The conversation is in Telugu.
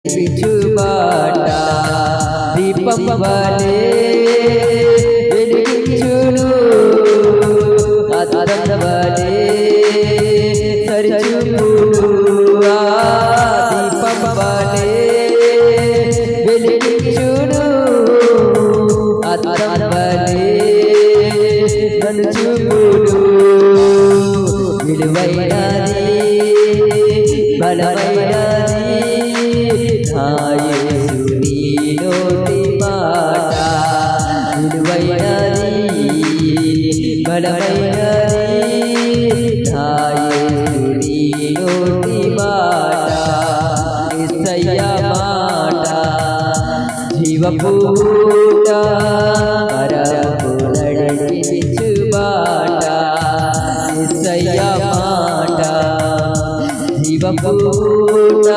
పిచుబాట దీపం వలె వెలిగించును అద్దం వలె సరిచూపును దీపం వలె వెలిగించును అద్దం వలె నన్ను చూపును విలువైనది బలమైనది నా యేసు నీ నోటి మాట విలువైనది బలమైనది నా యేసు నీ నోటి మాట యేసయ్య మాట జీవపూట పరము నడిపించు మాట యేసయ్య మాట జీవపూట